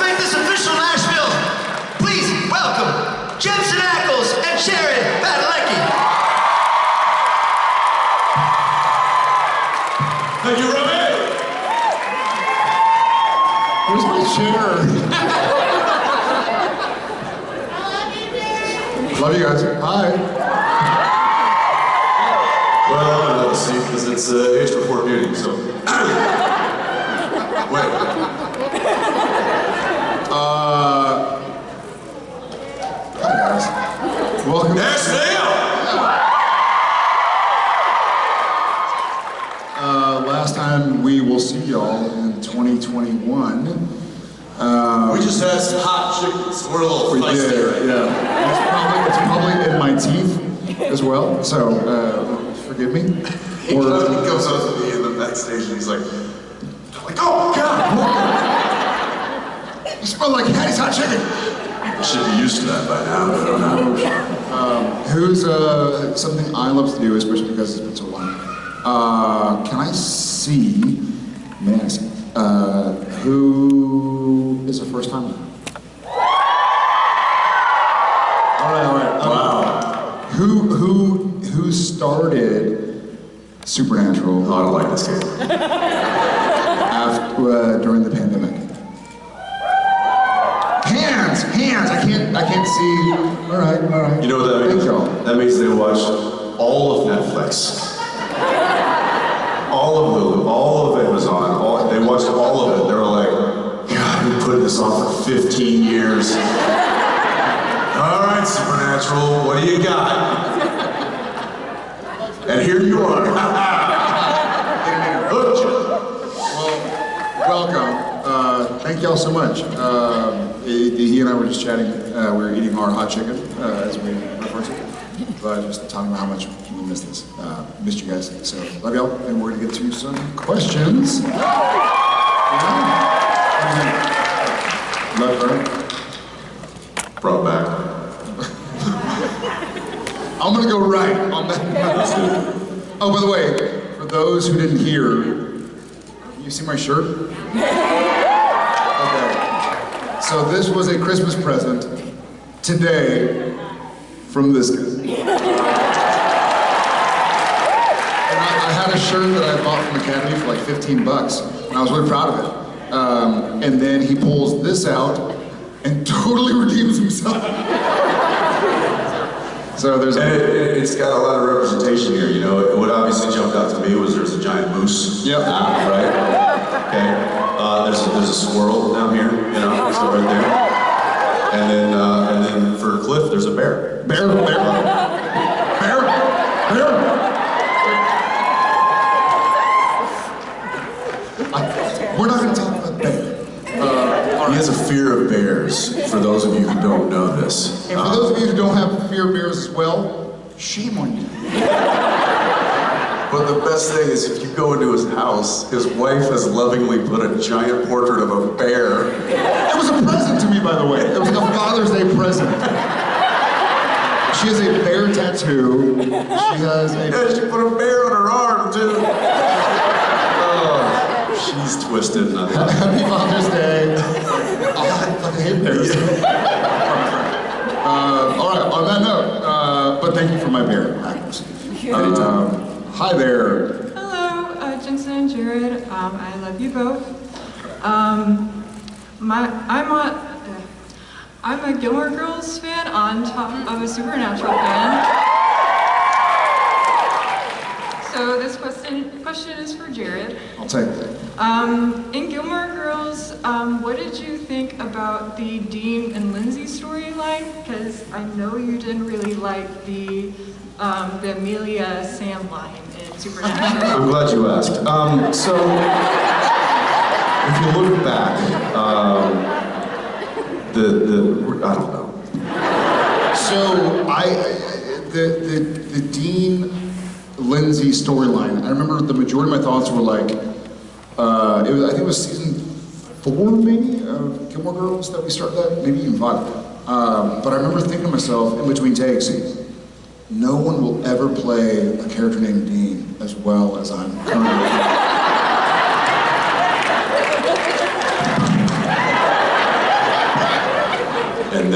make this official Nashville, please welcome Jensen Ackles and Jared Padalecki. Thank you, Robbie. Where's my chair? Love you guys. Hi. Well, I'm gonna have a seat because it's age before beauty, so. Wait. Hi guys. Welcome. Nashville! Last time we will see y'all in 2021. We just had some hot chickens. We're a little We feisty did, right now. yeah. It's probably in my teeth as well, so forgive me. He comes up to me in the backstage and he's like, oh God! You smell like Hattie hot chicken. I should be used to that by now, but I don't know. Who's something I love to do, especially because it's been so long. Can I see, who is the first time? All right. Wow. Who started Supernatural? Oh, I don't like this game. During the pandemic. Hands. I can't see. All right. You know what that means? Thank y'all. That means they watched all of Netflix. All of Hulu, all of Amazon, they watched all of it. They were like, God, we put this on for 15 years. All right, Supernatural, what do you got? And here you are. Welcome. Thank y'all so much. He and I were just chatting. We were eating our hot chicken, as we refer to it. But just talking about how much we missed this. Missed you guys. So love y'all, and we're gonna get to some questions. Love her. Brought back. I'm gonna go right on that. Oh, by the way, for those who didn't hear, you see my shirt? Okay. So this was a Christmas present today from this guy. And I had a shirt that I bought from Academy for like 15 bucks, and I was really proud of it. And then he pulls this out and totally redeems himself. So there's it's got a lot of representation here, you know. What obviously jumped out to me was there's a giant moose. Yep. Right? Okay. There's a squirrel down here, you know, so right there. And then for Cliff, there's a bear. Bear. We're not going to talk about bear. He has a fear of bears, for those of you who don't know this. And for those of you who don't have a fear of bears as well, shame on you. But the best thing is if you go into his house, his wife has lovingly put a giant portrait of a bear. It was a present to me, by the way. It was like a Father's Day present. She has a bear tattoo. She has a... Yeah, she put a bear on her arm, too. Oh, she's twisted. Happy Father's Day. Oh, I fucking hate bears. All right, on that note, but thank you for my bear. Hi there. Hello, Jensen and Jared. I love you both. I'm a Gilmore Girls fan on top of a Supernatural fan. So this question is for Jared. I'll take it. In Gilmore Girls, what did you think about the Dean and Lindsay storyline? Because I know you didn't really like the Amelia Sam line in Supernatural. I'm glad you asked. So, if you look back, I don't know. So the Dean Lindsay storyline. I remember the majority of my thoughts were like, I think it was season 4 maybe of Gilmore Girls that we started that, maybe even 5. But I remember thinking to myself in between takes, no one will ever play a character named Dean as well as I'm currently.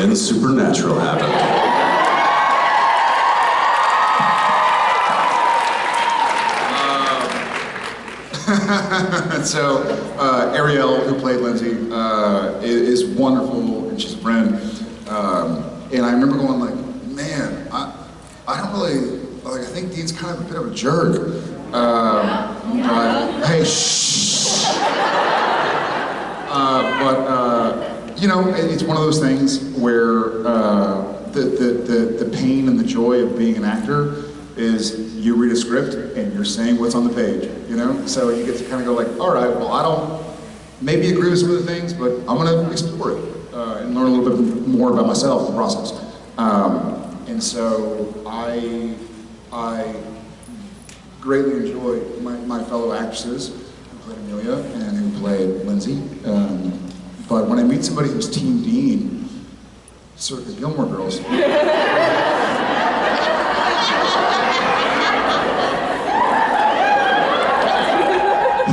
then Supernatural happened. So, Ariel, who played Lindsay, is wonderful, and she's a friend. And I remember going like, man, I don't really, like, I think Dean's kind of a bit of a jerk. But, hey, shh. You know, it's one of those things where the pain and the joy of being an actor is you read a script and you're saying what's on the page, you know? So you get to kind of go like, all right, well, I don't maybe agree with some of the things, but I'm gonna explore it and learn a little bit more about myself in the process. And so I greatly enjoy my fellow actresses who played Amelia and who played Lindsay. But when I meet somebody who's Team Dean, circa Gilmore Girls,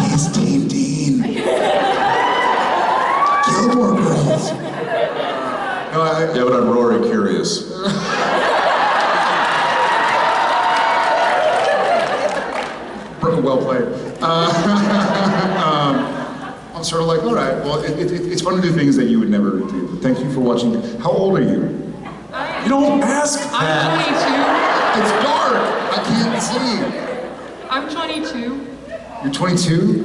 he's Team Dean. Gilmore Girls. No, Yeah, but I'm Rory Curious. Well played. I'm sort of like, all right, well, it's fun to do things that you would never do. But thank you for watching. How old are you? You don't ask I'm that. 22. It's dark. I can't see. I'm 22. You're 22?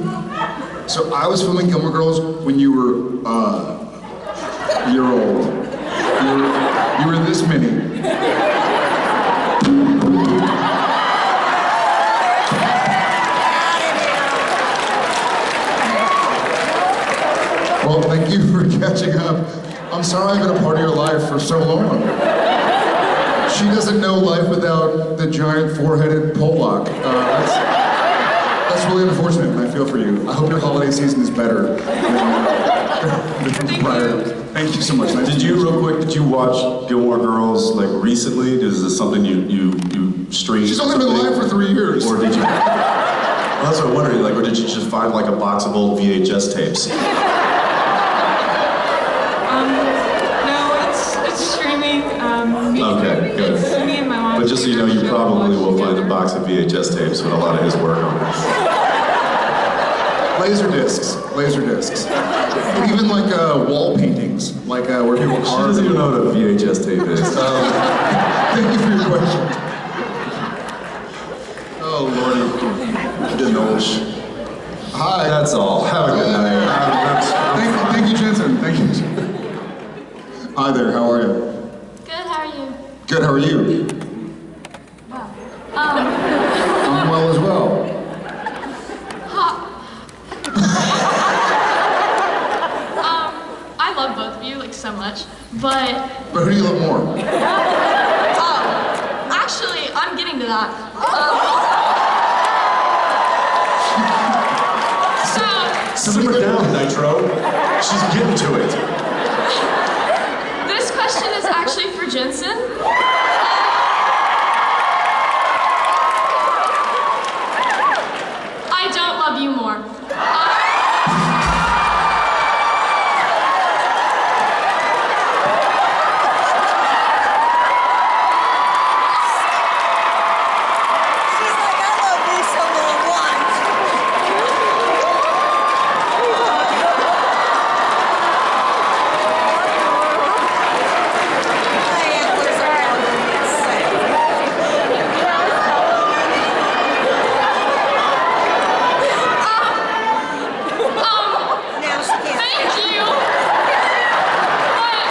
So I was filming Gilmore Girls when you were a year old. You were this many. Well, thank you for catching up. I'm sorry I've been a part of your life for so long. She doesn't know life without the giant four-headed Pollock. That's really unfortunate, and I feel for you. I hope your holiday season is better than prior. Thank you so much. Nice Did you, real quick, did you watch Gilmore Girls, like, recently? Is this something you streamed? She's only been live for 3 years. Or did you... Well, that's what I'm wondering, like, or did you just find, like, a box of old VHS tapes? No, it's streaming. Okay, good. It's me and my mom. But just so you know, you probably will find a box of VHS tapes with a lot of his work on it. Laser discs. And even like wall paintings, like where people She carve. doesn't even know what a VHS tape is. Thank you for your question. Oh lordy. Dinosh. Hi. That's all. Have a good night. Thank you, Jensen. Thank you. Hi there. How are you? Good, how are you? Good. How are you? Wow. I'm well as well. I love both of you, like, so much, but... But who do you love more? Actually, I'm getting to that. Simmer down, Nitro. She's getting to it. This question is actually for Jensen. I don't love you more. She's like, I love you so little once. My antlers are all going to get sick. Now she can't. Thank you. But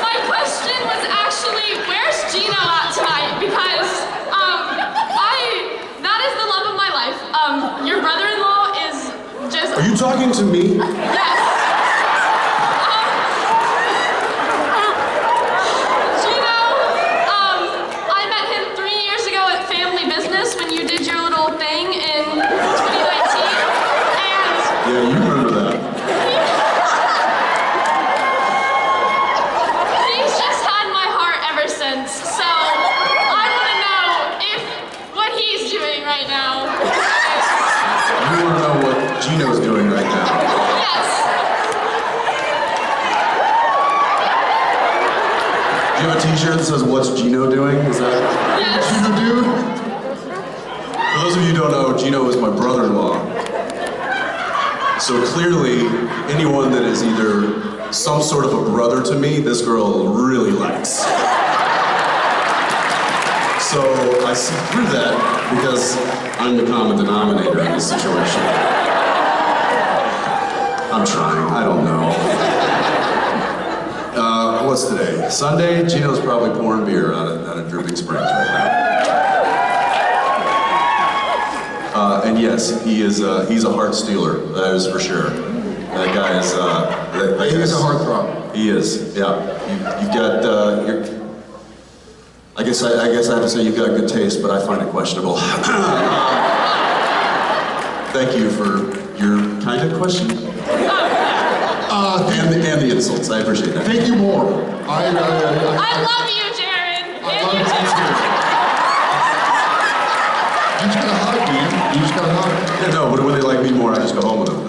my question was actually, where's Gino at tonight? Because that is the love of my life. Your brother-in-law is just... Are you talking to me? Yes. Gino, I met him 3 years ago at Family Business when you did your little thing in 2019, and Yeah, you remember that. he's just had my heart ever since. So I want to know if what he's doing right now. You want to know what Gino's doing right now? Yes. t-shirt that says, "What's Gino doing?" Is that Yes. Gino dude? For those of you who don't know, Gino is my brother-in-law. So clearly, anyone that is either some sort of a brother to me, this girl really likes. So I see through that because I'm the common denominator in this situation. I'm trying, I don't know. What's today? Sunday? Gino's probably pouring beer out of Dripping Springs right now. And yes, he's a heart stealer, that is for sure. That guy is, He is a heartthrob. He is, yeah. You've got, I guess I have to say you've got good taste, but I find it questionable. Thank you for your kind of question. And the insults, I appreciate that. Thank you more. I love you, Jared. I love you too. You just gotta hug, man. You just gotta hug. Yeah, no, but when they like me more, I just go home with them. I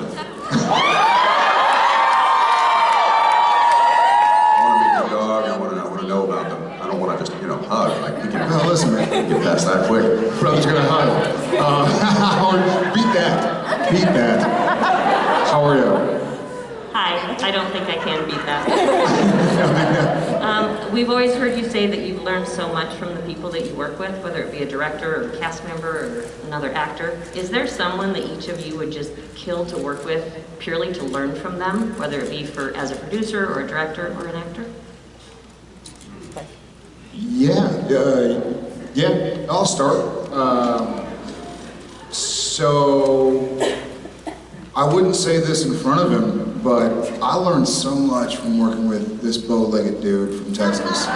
want to meet the dog, I want to know about them. I don't want to just, hug. Like, we can Listen, man. get past that quick. Brother's gonna hug. Howard, beat that. Beat that. How are you? Hi, I don't think I can beat that. We've always heard you say that you've learned so much from the people that you work with, whether it be a director or a cast member or another actor. Is there someone that each of you would just kill to work with purely to learn from them, whether it be as a producer or a director or an actor? Yeah, I'll start. So, I wouldn't say this in front of him, but I learned so much from working with this bow-legged dude from Texas.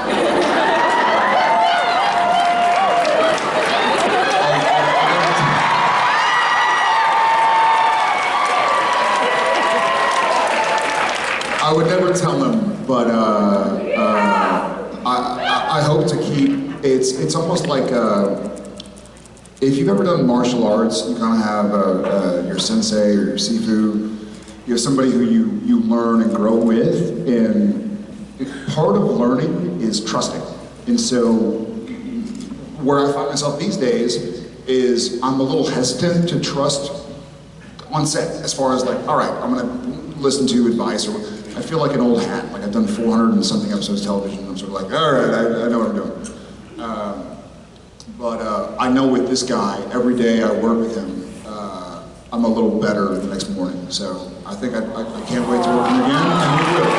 I would never tell him, but I hope to keep. It's almost like if you've ever done martial arts, you kind of have your sensei or your sifu. You have somebody who you learn and grow with, and part of learning is trusting. And so, where I find myself these days is I'm a little hesitant to trust on set, as far as like, all right, I'm gonna listen to advice, or I feel like an old hat. Like I've done 400 and something episodes of television, and I'm sort of like, all right, I know what I'm doing. But I know with this guy, every day I work with him, I'm a little better the next morning. So I think I can't wait to work with him again, and we will.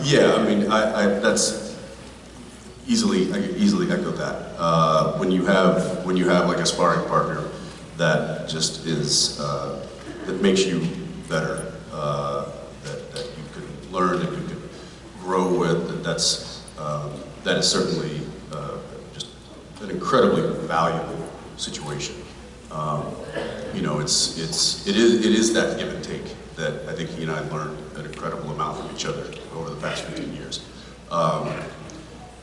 Yeah, I mean, that's I could easily echo that. When you have like a sparring partner that just is that makes you better, that you can learn, that you can grow with, that is certainly just an incredibly valuable situation. It is that give and take that I think he and I learned an incredible amount from each other over the past 15 years.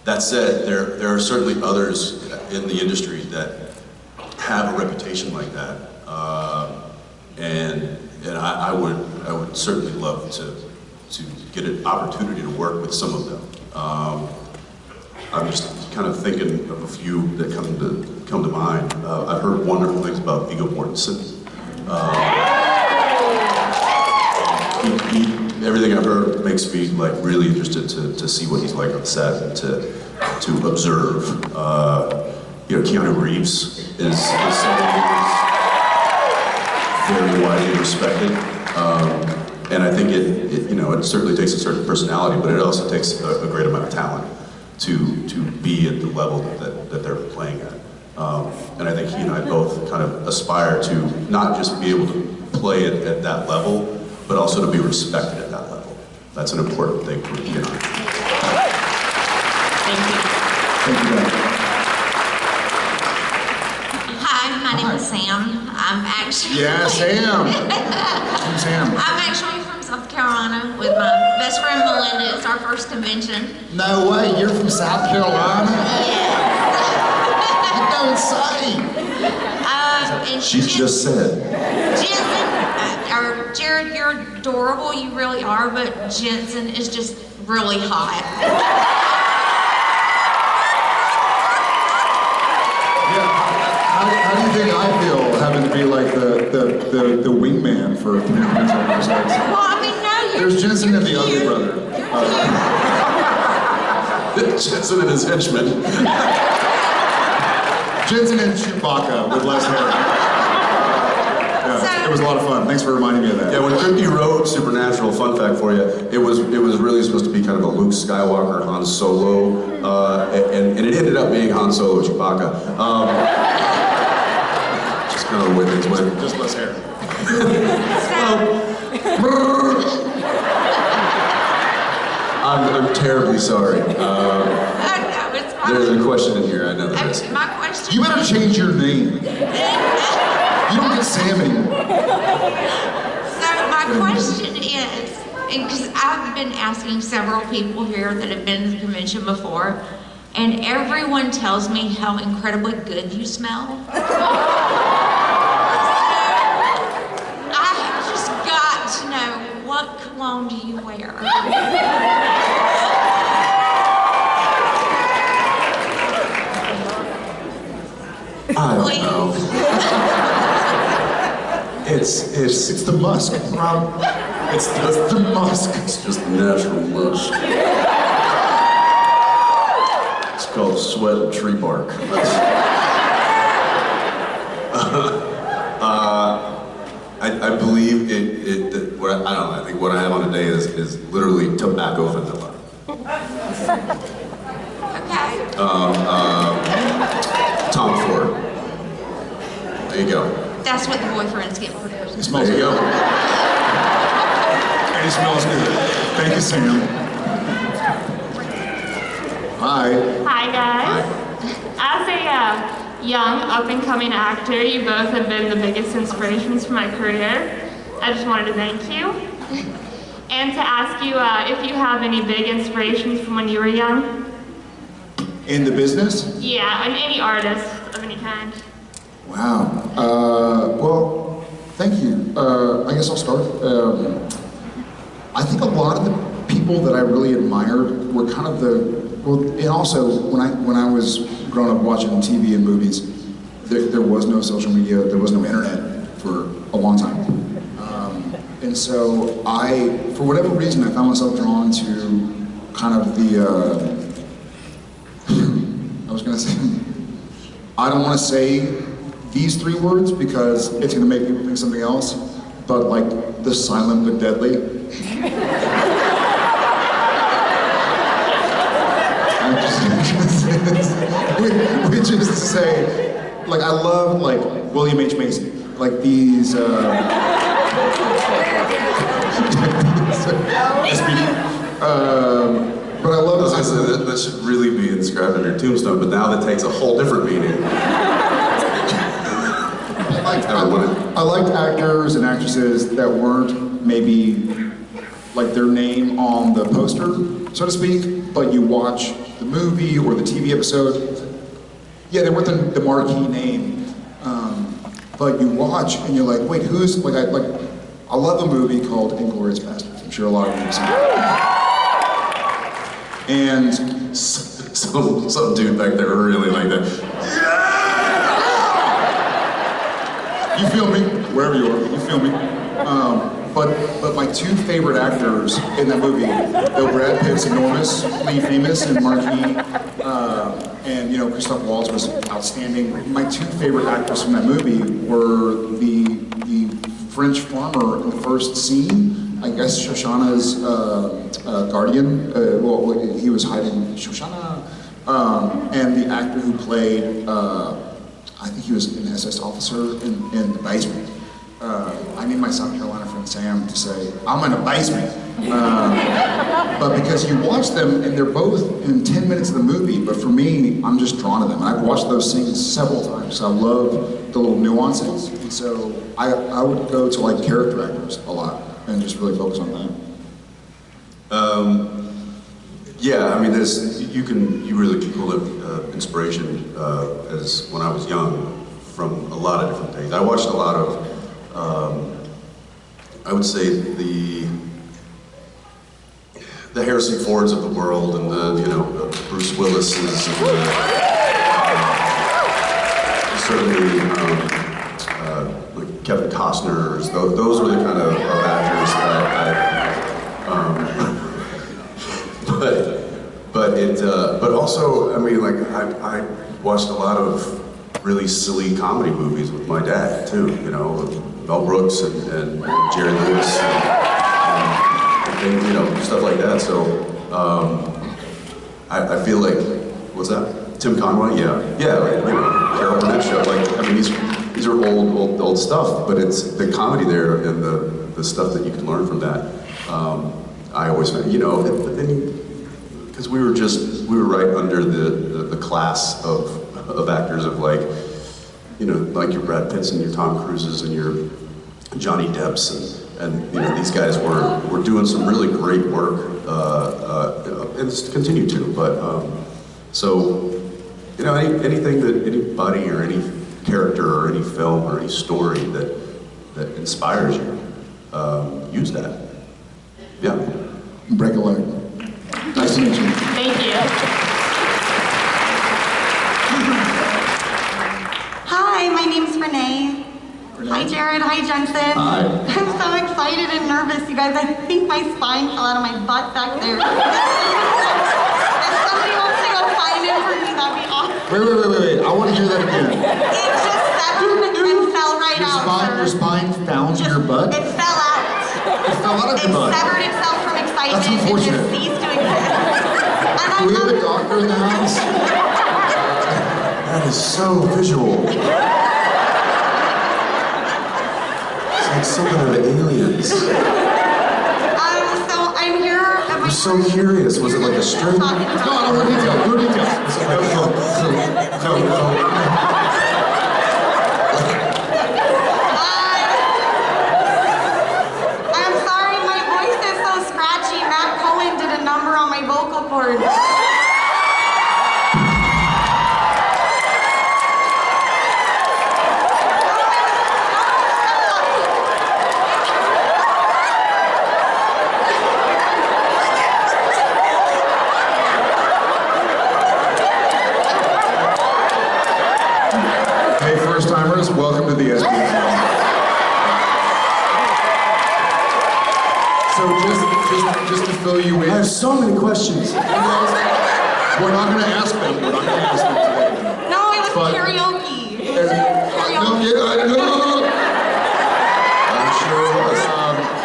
That said, there are certainly others in the industry that have a reputation like that, and I would certainly love to get an opportunity to work with some of them. I'm just kind of thinking of a few that come to mind. I've heard wonderful things about Viggo Mortensen. Everything I've heard makes me like really interested to see what he's like on set and to observe. Keanu Reeves is someone who's very widely respected, and I think it certainly takes a certain personality, but it also takes a great amount of talent to be at the level that they're playing at. And I think he and I both kind of aspire to not just be able to play it at that level, but also to be respected at that level. That's an important thing for he and I. Thank you. Thank you, guys. Hi, my name is Sam. I'm actually... Yeah, Sam. I'm Sam. I'm actually from South Carolina with my best friend Melinda. It's our first convention. No way, you're from South Carolina? Yes. You don't say. And She's just said. She isn't. Jared, you're adorable, you really are, but Jensen is just really hot. How do you think I feel having to be like the wingman for 3 episodes? Well, I mean, no, you're There's Jensen you're and the ugly cute. brother. You're cute. Jensen and his henchmen. Jensen and Chewbacca with less hair. Yeah, it was a lot of fun. Thanks for reminding me of that. Yeah, when Kripke wrote Supernatural, fun fact for you, it was really supposed to be kind of a Luke Skywalker Han Solo, and it ended up being Han Solo Chewbacca. Just kind of the way things went. Just less hair. I'm terribly sorry. I know, it's fine. There's a question in here, I know there is. My question. You better change your name. You don't get Sam anymore. So my question is, because I've been asking several people here that have been to the convention before, and everyone tells me how incredibly good you smell. I have just got to know, what cologne do you wear? I don't know. It's the musk. It's the musk. It's just natural musk. It's called sweat and tree bark. I believe I don't know. I think what I have on today is literally tobacco vanilla. Okay. Tom Ford. There you go. That's what the boyfriends get for It Christmas. smells There you good. go. And it smells good. Thank you, Sam. Hi. Hi guys. As a young up-and-coming actor, you both have been the biggest inspirations for my career. I just wanted to thank you. And to ask you if you have any big inspirations from when you were young. In the business? Yeah, and any artist of any kind. Wow. Well, thank you. I guess I'll start. I think a lot of the people that I really admired were kind of and also when I was growing up watching TV and movies, there was no social media, there was no internet for a long time. And so for whatever reason, I found myself drawn to kind of I was gonna say, I don't want to say these 3 words because it's gonna make people think something else, but like the silent but deadly. Which is to say, like I love like William H. Macy, like these SPN. But I love That should really be inscribed on your tombstone, but now that takes a whole different meaning. I liked actors and actresses that weren't maybe like their name on the poster, so to speak, but you watch the movie or the TV episode, yeah, they weren't the marquee name, but you watch and you're like, wait, who's, I love a movie called Inglourious Basterds. I'm sure a lot of you have seen it. And some dude back there really like that. you feel me, wherever you are, you feel me. But my 2 favorite actors in that movie, though Brad Pitt's enormously famous and marquee, and you know Christoph Waltz was outstanding. My 2 favorite actors from that movie were the French farmer in the first scene. I guess Shoshana's guardian. Well, he was hiding Shoshana, and the actor who played. I think he was an SS officer in the basement. I need my South Carolina friend Sam to say, I'm in a basement. But because you watch them, and they're both in 10 minutes of the movie, but for me, I'm just drawn to them. And I've watched those scenes several times, so I love the little nuances. And so I would go to like character actors a lot and just really focus on that. Yeah, I mean, you really can pull inspiration as when I was young from a lot of different things. I watched a lot of I would say the Harrison Fords of the world and the Bruce Willis's and certainly like Kevin Costner's. Those are the kind of actors that but also, I mean, like I watched a lot of really silly comedy movies with my dad too. Mel Brooks and Jerry Lewis and stuff like that. So I feel like, what's that? Tim Conway? Yeah, like, Carol Burnett show. Like, I mean, these are old stuff, but it's the comedy there and the stuff that you can learn from that. I always found, because we were right under the class of actors of like your Brad Pitts and your Tom Cruises and your Johnny Depps and these guys were doing some really great work and continue to. But so anything that anybody or any character or any film or any story that inspires you, use that. Yeah. Break a leg. Nice to meet you. Thank you. Hi, my name's Renee. Hi, Jared. Hi, Jensen. Hi. I'm so excited and nervous, you guys. I think my spine fell out of my butt back there. If somebody wants to go find it for me, that'd be awesome. Wait. I want to hear that again. It just severed and fell right out. Your spine found in your butt? It fell out. It fell out of your butt? It severed itself from excitement. That's unfortunate. It just ceased to exist. Do we have a doctor in the house? That is so visual. It's like something of aliens. So I'm here. I'm so curious. Was it like a string? No, details. No. I'm sorry, my voice is so scratchy. Matt Cohen did a number on my vocal cords. Hey, first-timers, welcome to the SPN. So just to fill you in. I have so many questions. We're not going to ask them. We're not going to ask them today. No, it was But- karaoke. No, yeah, I know. I'm sure it was.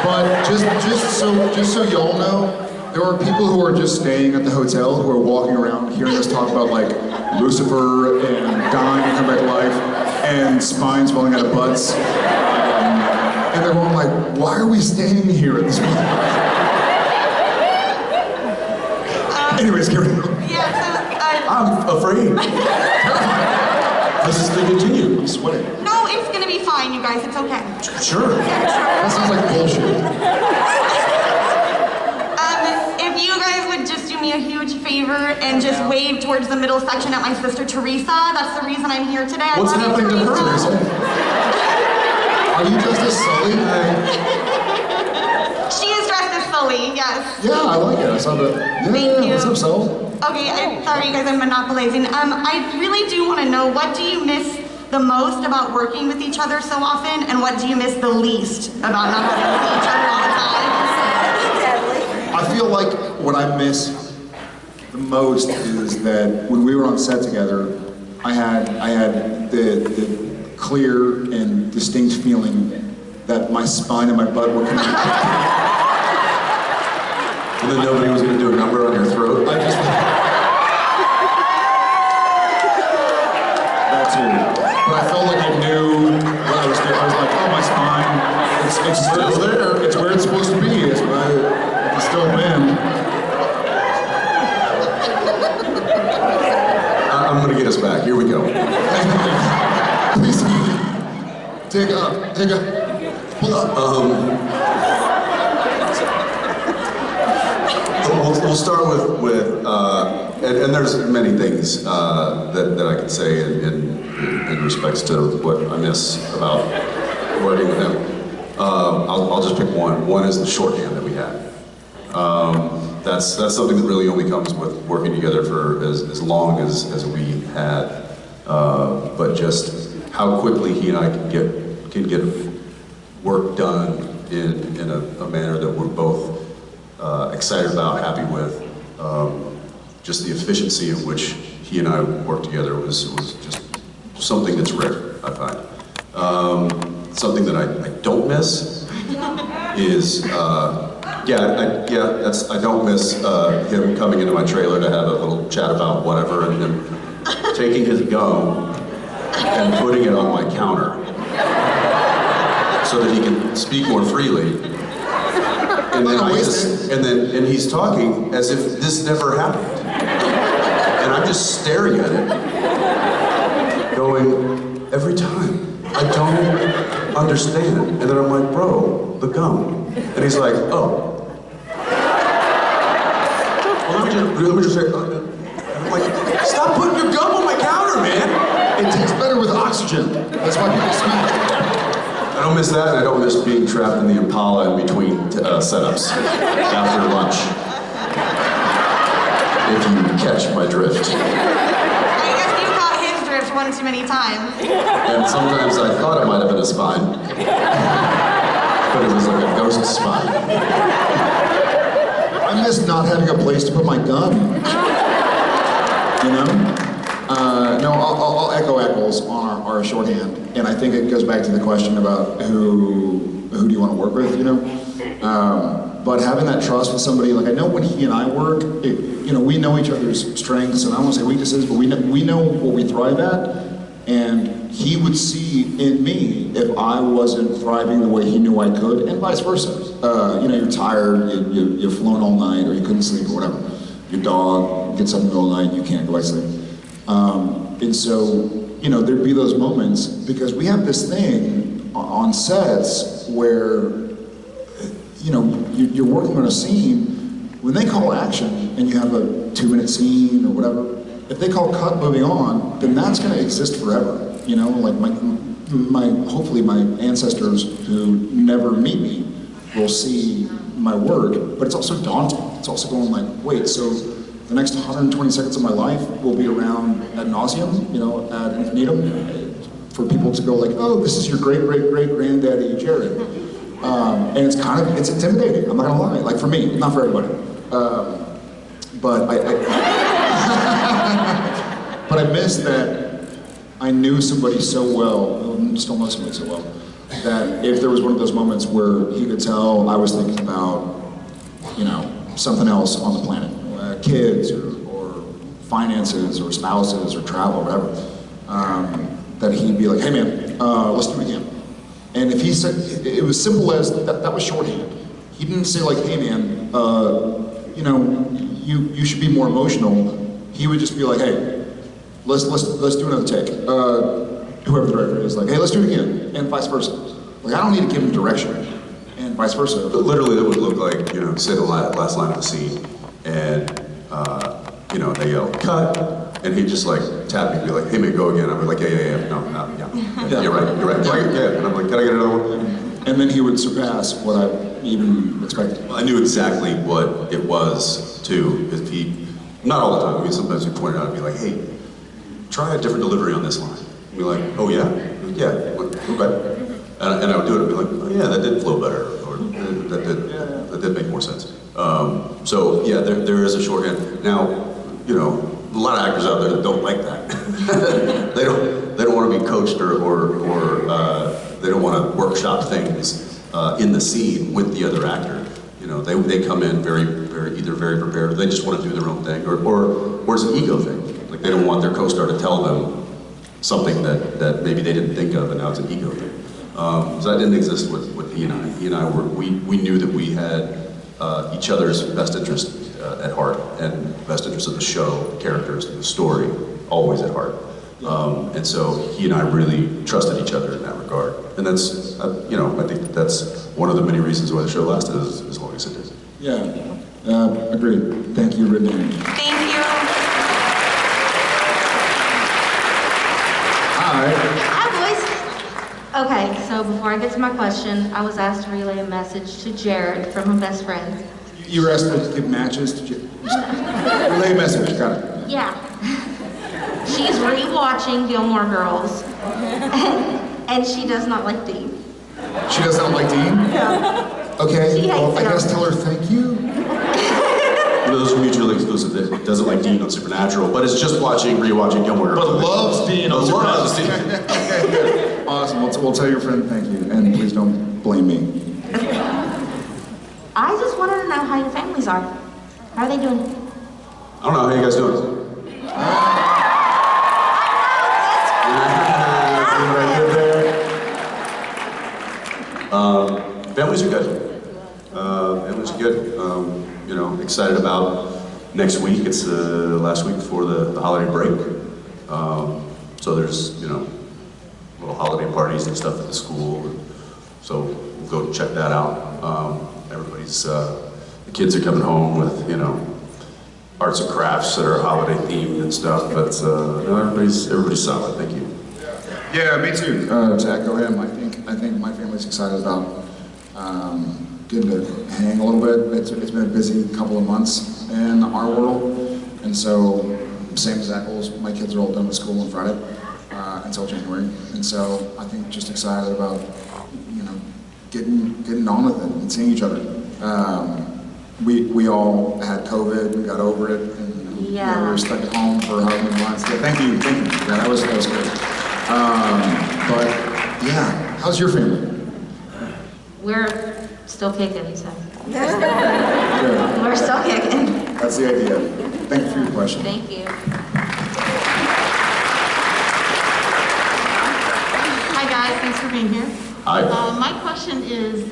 But just so y'all know, there are people who are just staying at the hotel who are walking around hearing us talk about like Lucifer and dying and coming back to life and spines falling out of butts. And they're going like, why are we staying here at this point? Anyways, carry on. I'm afraid. This is to continue. I'm sweating. No, it's gonna be fine, you guys. It's okay. Sure. That sounds like bullshit. If you guys would just do me a huge favor and just wave towards the middle section at my sister Teresa. That's the reason I'm here today. What's happening to her? Are you dressed as Sully? She is dressed as Sully, yes. Yeah, I like it. I saw that. Yeah, Thank you. What's up, Sul? Okay, I'm sorry you guys, I'm monopolizing. I really do want to know, what do you miss the most about working with each other so often, and what do you miss the least about not having to see each other all the time? I feel like what I miss the most is that when we were on set together, I had the clear and distinct feeling that my spine and my butt were connected. And then nobody was going to do a number on your throat? That too. But I felt like I knew what I was doing. I was like, oh, my spine, it's still there. It's where it's supposed to be. It's still been. I'm going to get us back. Here we go. Please, take up, pull up. We'll start with and there's many things that I could say in respects to what I miss about working with him. I'll just pick one. One is the shorthand that we had. That's something that really only comes with working together for as long as we had. But just how quickly he and I can get work done in a manner that we're both excited about, happy with. Just the efficiency in which he and I worked together was just something that's rare, I find. Something that I don't miss is, I don't miss him coming into my trailer to have a little chat about whatever, and then taking his gum and putting it on my counter so that he can speak more freely. And then he's talking as if this never happened. And I'm just staring at it, going, every time, I don't understand. And then I'm like, bro, the gum. And he's like, oh. Well, let me just say, I'm like, stop putting your gum on my counter, man. It tastes better with oxygen. That's why people smoke. I don't miss that, and I don't miss being trapped in the Impala in between setups after lunch. If you catch my drift. I guess you caught his drift one too many times. And sometimes I thought it might have been a spine, but it was like a ghost spine. I miss not having a place to put my gun. You know? No, I'll echo Eccles on our shorthand, and I think it goes back to the question about who do you want to work with, you know? But having that trust with somebody, like I know when he and I work, we know each other's strengths, and I don't want to say weaknesses, but we know what we thrive at, and he would see in me if I wasn't thriving the way he knew I could, and vice versa. You're tired, you've flown all night, or you couldn't sleep, or whatever. Your dog gets up in the middle of the night, you can't go back to sleep. And so, there'd be those moments, because we have this thing on sets where, you're working on a scene, when they call action and you have a 2-minute scene or whatever, if they call cut moving on, then that's gonna exist forever. Like hopefully my ancestors who never meet me will see my work, but it's also daunting. It's also going like, wait, so the next 120 seconds of my life will be around ad nauseum, ad infinitum, for people to go like, oh, this is your great-great-great-granddaddy, Jared. And it's intimidating, I'm not gonna lie, like for me, not for everybody. But but I miss that I knew somebody so well, still know somebody so well, that if there was one of those moments where he could tell I was thinking about, something else on the planet, kids or finances or spouses or travel or whatever, that he'd be like, hey man, let's do it again. And if he said, it was simple as, that was shorthand. He didn't say like, hey man, you should be more emotional. He would just be like, hey, let's do another take. Whoever the director is, like, hey, let's do it again, and vice versa. Like, I don't need to give him direction, and vice versa. But literally, that would look like, say the last line of the scene, and they yell, cut, and he'd just like tap me and be like, hey man, go again. I'd be like, yeah, no, you're right. Yeah, and I'm like, can I get another one? And then he would surpass what I even expected. I knew exactly what it was too. If not all the time. I mean, sometimes he pointed out and be like, hey, try a different delivery on this line. And be like, oh yeah, okay. And I would do it and be like, oh yeah, that did flow better, or that did make more sense. So yeah, there is a shorthand. Now, a lot of actors out there that don't like that. they don't want to be coached or they don't want to workshop things in the scene with the other actor. They come in either very prepared, or they just want to do their own thing, or it's an ego thing. Like they don't want their co-star to tell them something that maybe they didn't think of, and now it's an ego thing. So that didn't exist with he and I. He and I we knew that we had each other's best interest at heart, and best interest of the show, the characters, the story, always at heart. And so he and I really trusted each other in that regard. And that's, I think that's one of the many reasons why the show lasted as long as it did. Yeah, agreed. Thank you, Brittany. Thank you. Hi. Hi, boys. Okay, so before I get to my question, I was asked to relay a message to Jared from my best friend. You were asked to give matches to relay a message, got it. Yeah. She's rewatching Gilmore Girls, and she does not like Dean. She does not like Dean? Yeah. Okay, She well, I hates guess him. tell her thank you. Those are mutually exclusive. It doesn't like Dean on Supernatural, but it's just rewatching Gilmore Girls. But loves Dean on loves Supernatural. Dean. Okay, good. Awesome, we'll tell your friend thank you, and please don't blame me. I just wanted to know how your families are. How are they doing? I don't know, how you guys doing? See what I did there? Families are good. Families are good. You know, excited about next week. It's the last week before the holiday break. So there's, you know, little holiday parties and stuff at the school. So we'll go check that out. Everybody's, the kids are coming home with, you know, arts and crafts that are holiday themed and stuff, but no, everybody's solid, thank you. Yeah, me too. To echo him, I think my family's excited about getting to hang a little bit. It's been a busy couple of months in our world, and so same as Eccles, my kids are all done with school on Friday until January, and so I think just excited about, you know, getting on with it and seeing each other. We all had COVID and got over it, and you know, we were stuck at home for however many months. Yeah, thank you. Yeah, that was good. But yeah, how's your family? We're still kicking, so. Good. We're still kicking. That's the idea. Thank you for your question. Thank you. Hi guys, thanks for being here. Hi. My question is,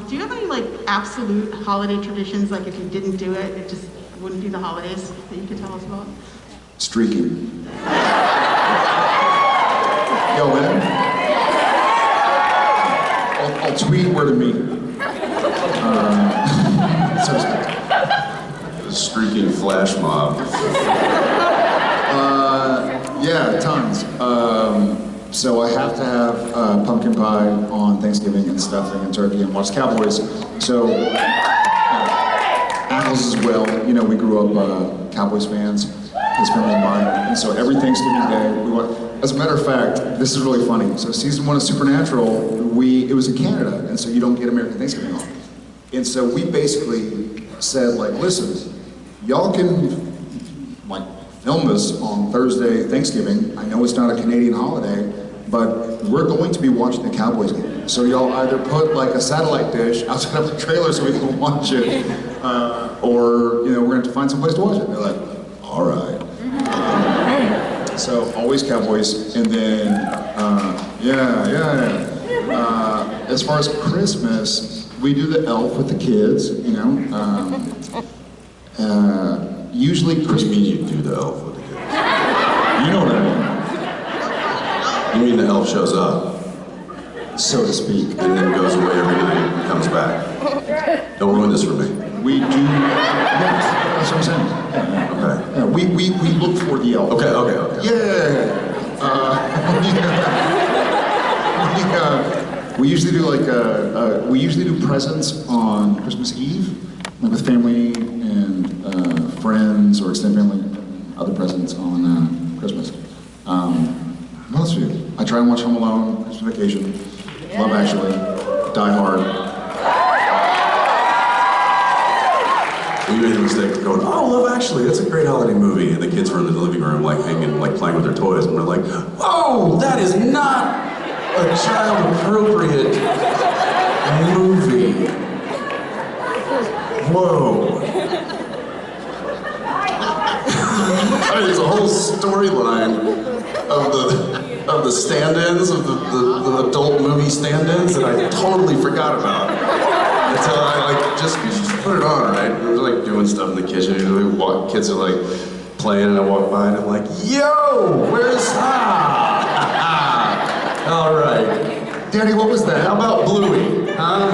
do you have any like absolute holiday traditions, like if you didn't do it, it just wouldn't be the holidays, that you could tell us about? Streaking. Yo, man. I'll tweet where to meet. So to speak. The streaking flash mob. Yeah, tons. So I have to have pumpkin pie on Thanksgiving and stuffing and turkey and watch Cowboys. So apples as well. You know, we grew up Cowboys fans, his family and mine, and so every Thanksgiving day we watch. As a matter of fact, this is really funny. So season 1 of Supernatural, it was in Canada, and so you don't get American Thanksgiving off. And so we basically said, like, listen, y'all can like film this on Thursday, Thanksgiving. I know it's not a Canadian holiday, but we're going to be watching the Cowboys game. So y'all either put like a satellite dish outside of the trailer so we can watch it, or, you know, we're going to have to find some place to watch it. And they're like, all right. So always Cowboys, and then, as far as Christmas, we do the elf with the kids, you know. Usually Christmas. What do you mean you do the elf with the kids? You know what I You mean the elf shows up? So to speak. And then goes away every night and comes back. Don't ruin this for me. We do, yes, that's what I'm saying. Okay. Yeah, we look for the elf. Okay. We usually do like we usually do presents on Christmas Eve, like with family and friends or extended family, and other presents on Christmas. What else do we do? I try and watch Home Alone, Christmas Vacation, Love Actually, Die Hard. We made the mistake of going, oh, Love Actually, that's a great holiday movie. And the kids were in the living room, like hanging, like playing with their toys. And we're like, oh, that is not a child-appropriate movie. Whoa. I mean, there's a whole storyline of the stand-ins, of the adult movie stand-ins that I totally forgot about. Until I like just put it on, right? We were like doing stuff in the kitchen. Kids are like playing, and I walk by and I'm like, "Yo, where's All right, Daddy, what was that? How about Bluey, huh?"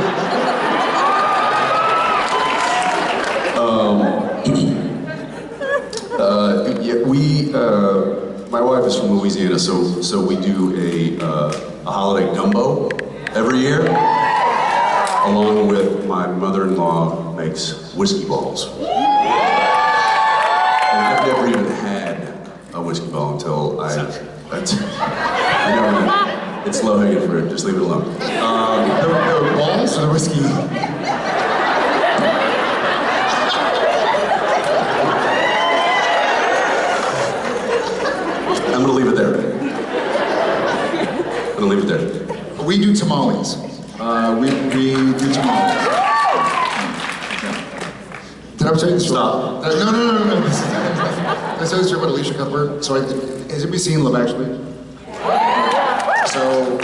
my wife is from Louisiana, so we do a holiday gumbo every year, along with my mother-in-law makes whiskey balls. And I've never even had a whiskey ball until I know it's low-hanging fruit, just leave it alone. The balls or the whiskey? I'm gonna leave it there. I'm gonna leave it there. We do tamales. We do tamales. Did I tell you the story? Stop. No. Did I tell you the story about Alicia Cuthbert? So has anybody seen Love Actually? So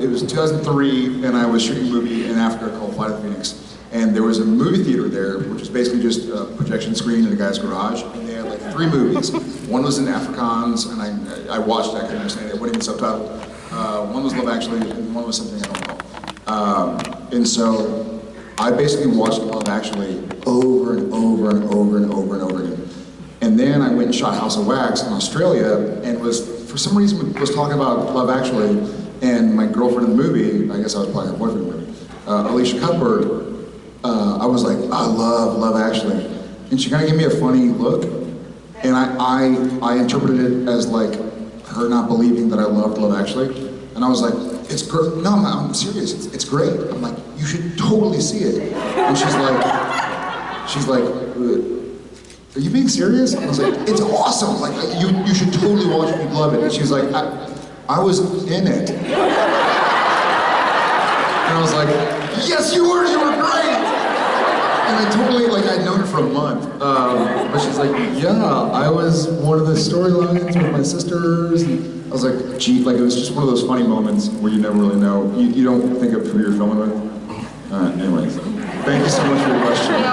it was 2003, and I was shooting a movie in Africa called Flight of the Phoenix. And there was a movie theater there, which was basically just a projection screen in a guy's garage. And they had like 3 movies. One was in Afrikaans, and I watched it, I couldn't understand it, it wasn't even subtitled. One was Love Actually, and one was something I don't know. And so I basically watched Love Actually over and over and over and over and over again. And then I went and shot House of Wax in Australia, and for some reason was talking about Love Actually, and my girlfriend in the movie, I guess I was probably her boyfriend in the movie, Alicia Cuthbert, I was like, I love Actually. And she kind of gave me a funny look, and I interpreted it as like her not believing that I loved Love Actually. And I was like, it's great. No, I'm serious, it's great. I'm like, you should totally see it. And she's like, are you being serious? And I was like, it's awesome. Like, you should totally watch it, you'd love it. And she's like, I was in it. And I was like, yes, you were great. And I totally, like, I'd known her for a month. But she's like, yeah, I was one of the storylines with my sisters. And I was like, gee, like, it was just one of those funny moments where you never really know. You don't think of who you're filming with. Anyways, thank you so much for your question.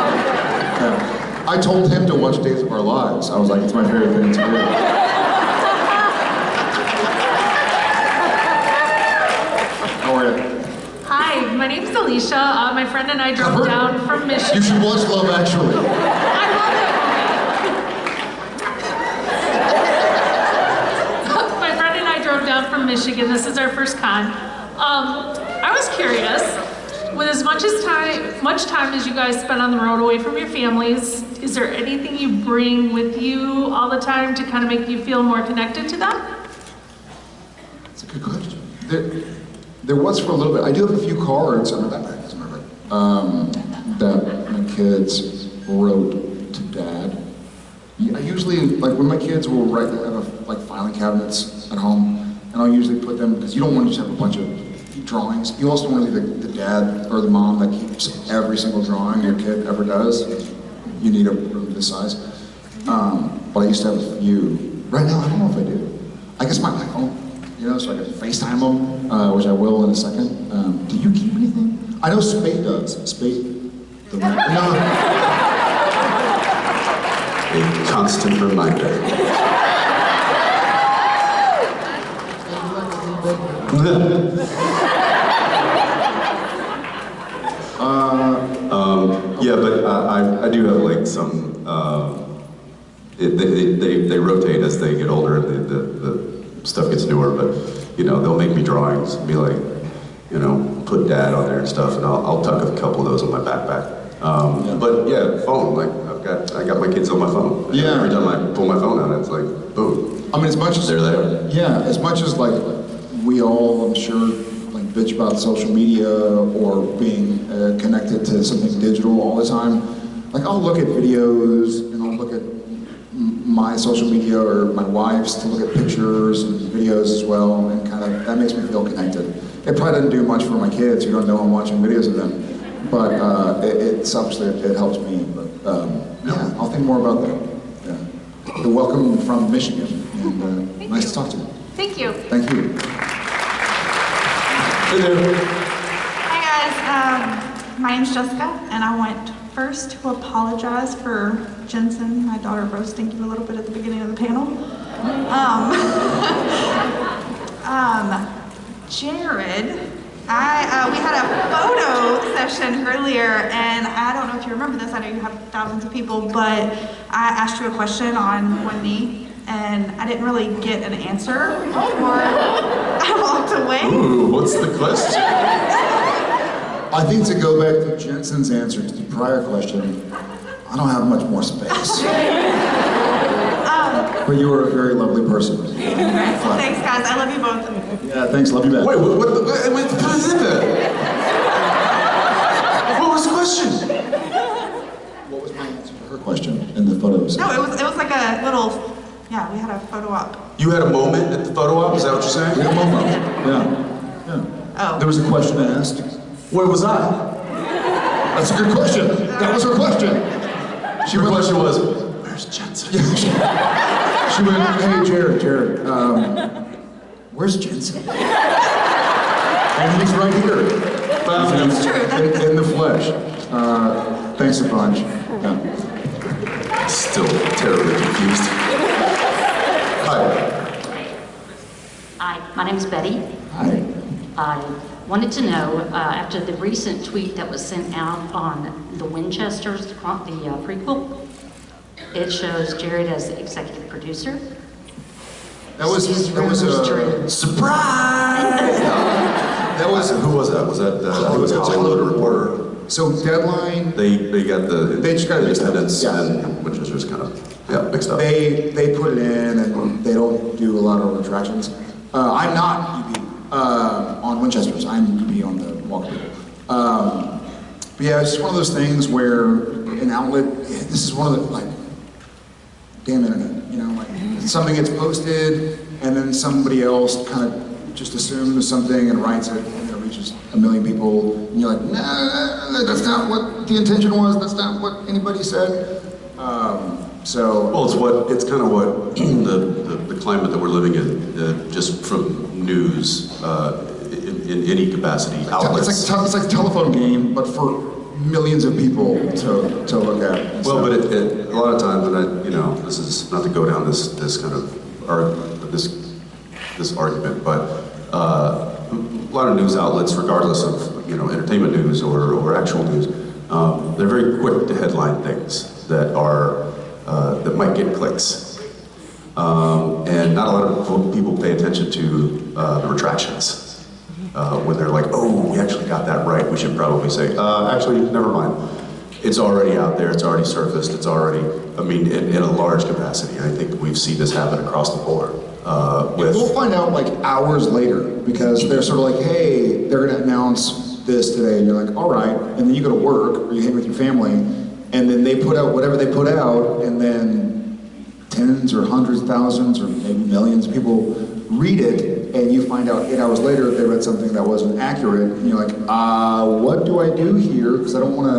I told him to watch Days of Our Lives. I was like, it's my favorite thing to do. How are you? Hi, my name's Alicia. My friend and I drove down from Michigan. You should watch Love Actually. I love it. My friend and I drove down from Michigan. This is our first con. I was curious, with as much time as you guys spend on the road away from your families, is there anything you bring with you all the time to kind of make you feel more connected to them? That's a good question. There was for a little bit. I do have a few cards on my backpack, as a matter of fact, that my kids wrote to Dad. I usually, like, when my kids will write, they have like filing cabinets at home, and I'll usually put them, because you don't want to just have a bunch of drawings. You also want to be the dad or the mom that keeps every single drawing your kid ever does. You need a room this size. But I used to have a few. Right now, I don't know if I do. I guess my iPhone, so I can FaceTime them, which I will in a second. Do you keep anything? I know Spade does. Spade, the no. A constant reminder. Yeah, but I do have like some. They rotate as they get older. The stuff gets newer, but they'll make me drawings and be like, put Dad on there and stuff, and I'll tuck a couple of those in my backpack. But yeah, phone. Like I got my kids on my phone. Yeah. Every time I pull my phone out, it's like boom. I mean, as much as they're there. Yeah, as much as like we all, I'm sure, like bitch about social media or being connected to something digital all the time. Like I'll look at videos and I'll look at my social media or my wife's to look at pictures and videos as well, and kind of that makes me feel connected. It probably doesn't do much for my kids who don't know I'm watching videos of them, but it's obviously it helps me. But yeah, I'll think more about that. Yeah. The welcome from Michigan, and nice to talk to you. Thank you. Thank you. Hey there. Hi guys, my name's Jessica, and I went first to apologize for Jensen, my daughter, roasting you a little bit at the beginning of the panel. Jared, we had a photo session earlier, and I don't know if you remember this, I know you have thousands of people, but I asked you a question on one knee, and I didn't really get an answer before I walked away. Ooh, what's the question? I think to go back to Jensen's answer to the prior question, I don't have much more space. But you are a very lovely person. Thanks, guys. I love you both. Yeah, thanks. Love you back. Wait, what the what was the question? What was my answer to her question in the photos? No, it was like a little, yeah, we had a photo op. You had a moment at the photo op, is that what you're saying? We had a moment, yeah. Oh. There was a question asked. Where was I? That's a good question. That was her question. Her question was, where's Jensen? She went, hey, Jared, where's Jensen? And he's right here. That's true. In the flesh. Thanks a bunch. Yeah. Still terribly confused. Hi. Hi, my name's Betty. Hi. I wanted to know, after the recent tweet that was sent out on the Winchesters, the prequel, it shows Jared as the executive producer. That was a surprise. Who was that? Was that Hollywood Reporter? So Deadline. They got the just got attendance and Winchester's kind of mixed up. They put it in and they don't do a lot of retractions. I'm not EP on Winchester's. I'm EP on the Walker people. But yeah, it's just one of those things where an outlet. This is one of the damn internet. You know, something gets posted and then somebody else kind of just assumes something and writes it and it reaches 1 million people and you're like, nah, that's not what the intention was, that's not what anybody said. It's kind of what the climate that we're living in, just from news in any capacity, outlets. It's like a telephone game, but for millions of people to look at. Well, but a lot of times, and this is not to go down this kind of this argument, but a lot of news outlets, regardless of entertainment news or actual news, they're very quick to headline things that are that might get clicks, and not a lot of people pay attention to the retractions. When they're like, oh, we actually got that right, we should probably say, actually, never mind. It's already out there, it's already surfaced, it's already, in a large capacity. I think we've seen this happen across the board. We'll find out hours later, because they're sort of like, hey, they're gonna announce this today, and you're like, all right, and then you go to work, or you hang with your family, and then they put out whatever they put out, and then tens or hundreds of thousands or maybe millions of people read it, and you find out 8 hours later they read something that wasn't accurate, and you're like, what do I do here? Because I don't want to,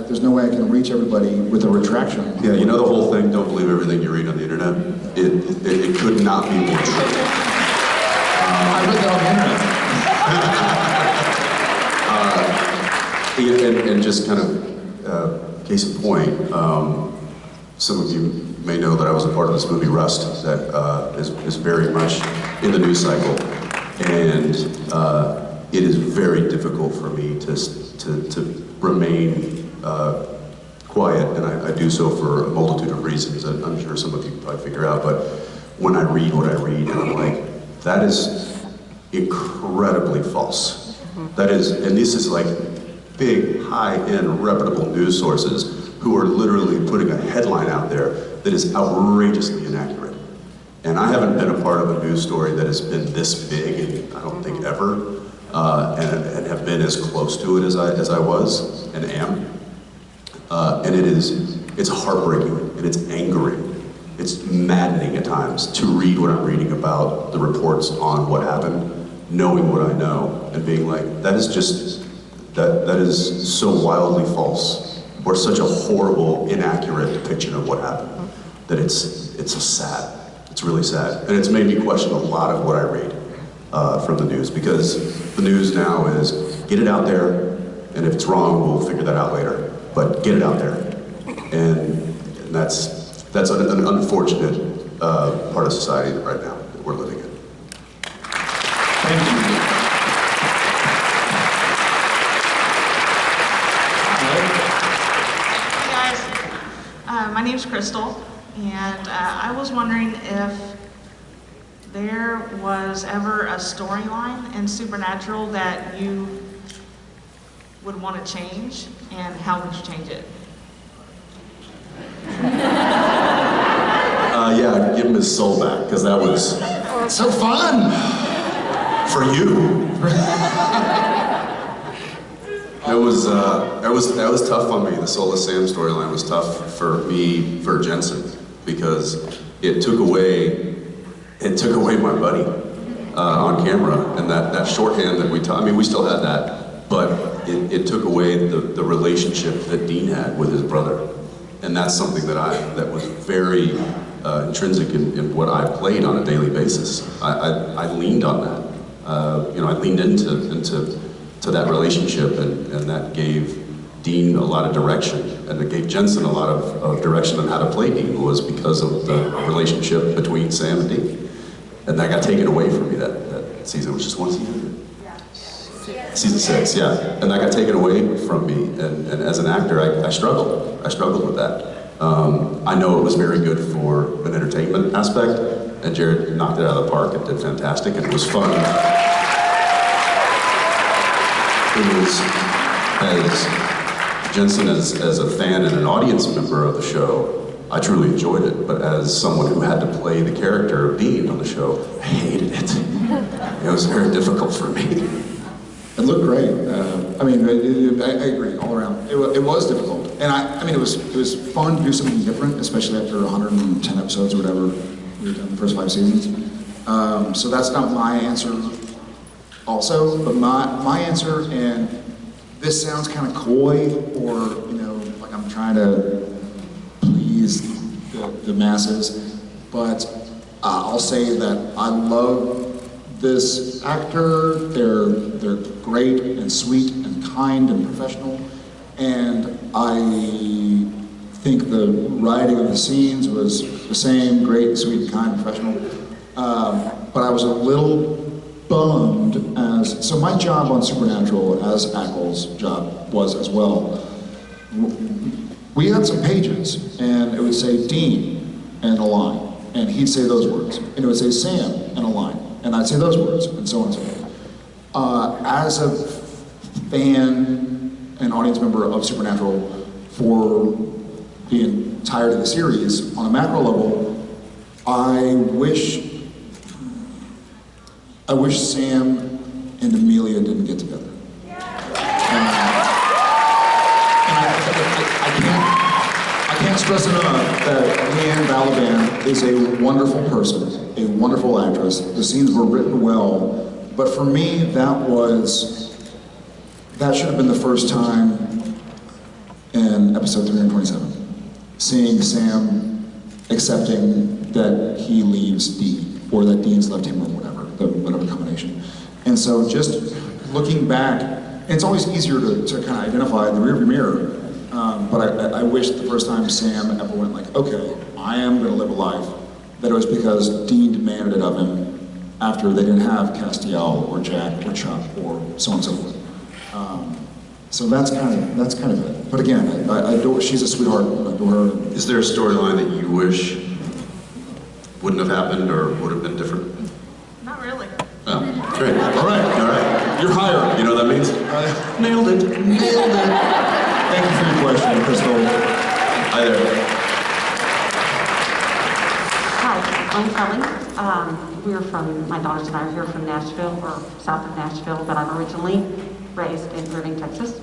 there's no way I can reach everybody with a retraction. Yeah, the whole thing, don't believe everything you read on the internet. It could not be more true. I read that on the internet. And just kind of, case in point, some of you may know that I was a part of this movie Rust that is very much in the news cycle, and it is very difficult for me to remain quiet, and I do so for a multitude of reasons. I'm sure some of you probably figure out, but when I read what I read, and I'm like, that is incredibly false. That is, and this is big, high-end, reputable news sources who are literally putting a headline out there that is outrageously inaccurate. And I haven't been a part of a news story that has been this big, and I don't think ever, and have been as close to it as I was and am. And it's heartbreaking, and it's angering. It's maddening at times to read what I'm reading about the reports on what happened, knowing what I know, and being like, that is just, that is so wildly false, or such a horrible, inaccurate depiction of what happened, that it's so sad. It's really sad. And it's made me question a lot of what I read from the news, because the news now is, get it out there, and if it's wrong, we'll figure that out later. But get it out there. And that's an unfortunate part of society right now that we're living in. Thank you. Hey guys, my name's Crystal. and I was wondering if there was ever a storyline in Supernatural that you would want to change, and how would you change it? Yeah, give him his soul back, because that was so fun for you. That was tough on me. The Soul of Sam storyline was tough for me, for Jensen, because it took away my buddy on camera, and that shorthand that we taught. I mean, we still had that, but it took away the relationship that Dean had with his brother, and that's something that was very intrinsic in what I played on a daily basis. I leaned on that. I leaned into that relationship, and that gave Dean a lot of direction, and it gave Jensen a lot of direction on how to play Dean, was because of the relationship between Sam and Dean. And that got taken away from me that season, which is one season? Season 6, yeah. And that got taken away from me, and as an actor, I struggled. I struggled with that. I know it was very good for an entertainment aspect, and Jared knocked it out of the park and did fantastic, and it was fun. It was, as Jensen, as a fan and an audience member of the show, I truly enjoyed it, but as someone who had to play the character of Dean on the show, I hated it. It was very difficult for me. It looked great. I agree all around. It was difficult, and it was fun to do something different, especially after 110 episodes or whatever we were done the first 5 seasons. So that's not my answer. Also, but my answer, and this sounds kind of coy, or like I'm trying to please the masses, but I'll say that I love this actor. They're great and sweet and kind and professional, and I think the writing of the scenes was the same, great, sweet, kind, professional. But I was a little bummed so my job on Supernatural, as Ackles' job was as well, we had some pages, and it would say Dean and a line, and he'd say those words, and it would say Sam and a line, and I'd say those words, and so on and so forth. As a fan and audience member of Supernatural for the entirety of the series, on a macro level, I wish Sam and Amelia didn't get together. I can't stress enough that Leanne Balaban is a wonderful person, a wonderful actress. The scenes were written well, but for me, that should have been the first time in episode 327, seeing Sam accepting that he leaves Dean, or that Dean's left him, or whatever combination. And so just looking back, and it's always easier to kind of identify the rearview mirror, but I wish the first time Sam ever went like, okay, I am going to live a life, that it was because Dean demanded it of him after they didn't have Castiel or Jack or Chuck or so on and so forth. So that's kind of it. But again, I adore, she's a sweetheart. I adore her. Is there a storyline that you wish wouldn't have happened or would have been different? Not really. Oh, great. All right. You're hired. You know what that means? Nailed it. Thank you for your question, Crystal. Hi there. Hi, I'm Kelly. My daughters and I are here from Nashville, or south of Nashville, but I'm originally raised in Irving, Texas.